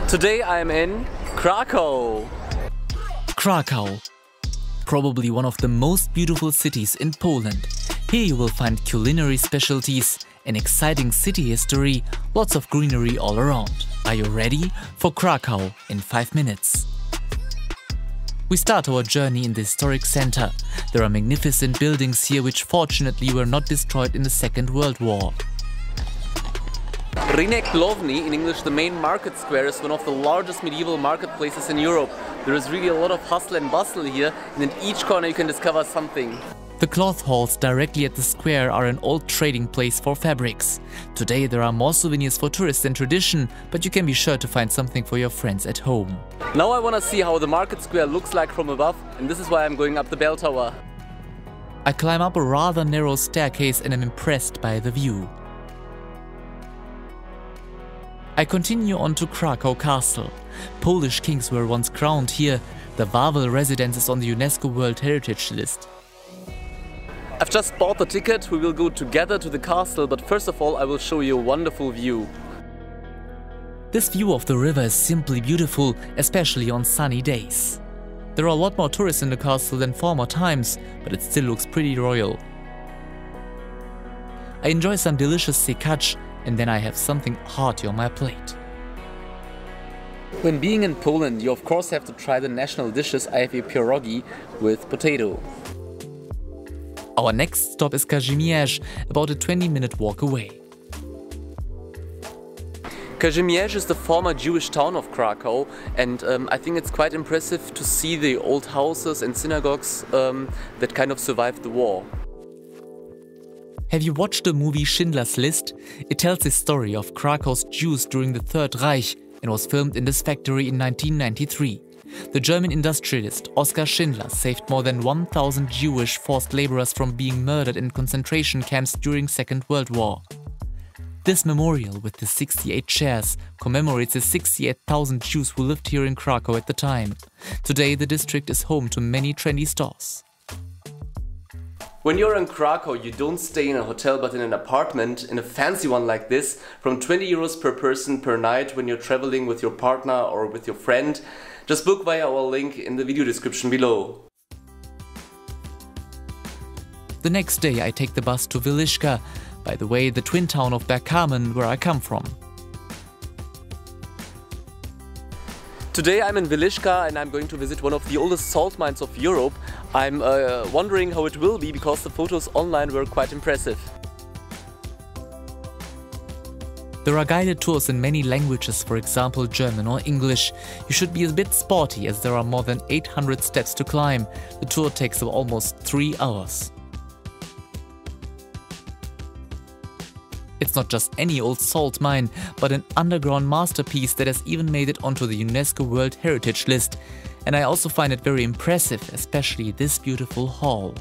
Today I'm in Krakow. Krakow, probably one of the most beautiful cities in Poland. Here you will find culinary specialties, an exciting city history, lots of greenery all around. Are you ready for Krakow in 5 minutes? We start our journey in the historic center. There are magnificent buildings here which fortunately were not destroyed in the Second World War. Rynek Glowny, in English the main market square, is one of the largest medieval marketplaces in Europe. There is really a lot of hustle and bustle here, and in each corner you can discover something. The cloth halls directly at the square are an old trading place for fabrics. Today there are more souvenirs for tourists than tradition, but you can be sure to find something for your friends at home. Now I want to see how the market square looks like from above, and this is why I'm going up the bell tower. I climb up a rather narrow staircase and am impressed by the view. I continue on to Krakow Castle. Polish kings were once crowned here. The Wawel residence is on the Unesco World Heritage List. I've just bought the ticket, we will go together to the castle, but first of all I will show you a wonderful view. This view of the river is simply beautiful, especially on sunny days. There are a lot more tourists in the castle than former times, but it still looks pretty royal. I enjoy some delicious sekacz, and then I have something hearty on my plate. When being in Poland, you of course have to try the national dishes. I have a pierogi with potato. Our next stop is Kazimierz, about a 20-minute walk away. Kazimierz is the former Jewish town of Krakow, and I think it's quite impressive to see the old houses and synagogues that kind of survived the war. Have you watched the movie Schindler's List? It tells the story of Krakow's Jews during the Third Reich and was filmed in this factory in 1993. The German industrialist Oskar Schindler saved more than 1,000 Jewish forced laborers from being murdered in concentration camps during Second World War. This memorial with the 68 chairs commemorates the 68,000 Jews who lived here in Krakow at the time. Today the district is home to many trendy stores. When you're in Krakow, you don't stay in a hotel but in an apartment, in a fancy one like this, from 20 euros per person per night when you're traveling with your partner or with your friend. Just book via our link in the video description below. The next day I take the bus to Vishka, by the way the twin town of Bergkamen, where I come from. Today I'm in Vishka and I'm going to visit one of the oldest salt mines of Europe. I'm wondering how it will be because the photos online were quite impressive. There are guided tours in many languages, for example German or English. You should be a bit sporty as there are more than 800 steps to climb. The tour takes almost 3 hours. It's not just any old salt mine, but an underground masterpiece that has even made it onto the UNESCO World Heritage List. And I also find it very impressive, especially this beautiful hall.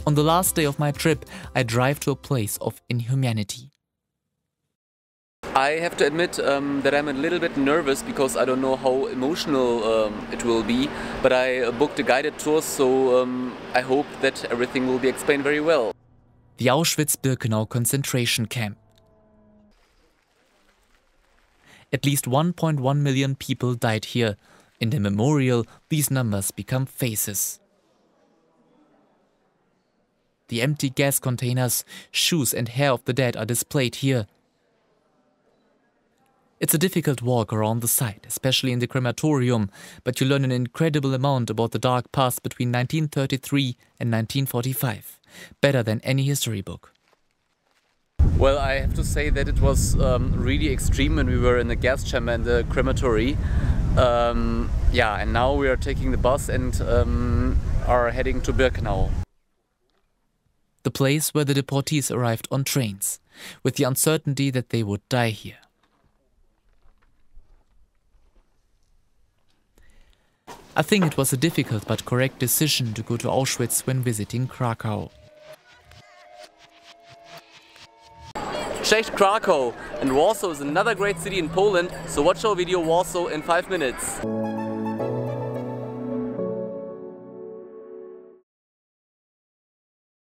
On the last day of my trip, I drive to a place of inhumanity. I have to admit that I'm a little bit nervous because I don't know how emotional it will be, but I booked a guided tour, so I hope that everything will be explained very well. The Auschwitz-Birkenau concentration camp. At least 1.1 million people died here. In the memorial, these numbers become faces. The empty gas containers, shoes and hair of the dead are displayed here. It's a difficult walk around the site, especially in the crematorium, but you learn an incredible amount about the dark past between 1933 and 1945. Better than any history book. Well, I have to say that it was really extreme when we were in the gas chamber in the crematory. Yeah, and now we are taking the bus and are heading to Birkenau. The place where the deportees arrived on trains, with the uncertainty that they would die here. I think it was a difficult but correct decision to go to Auschwitz when visiting Krakow. Cześć Krakow! And Warsaw is another great city in Poland, so watch our video Warsaw in 5 minutes.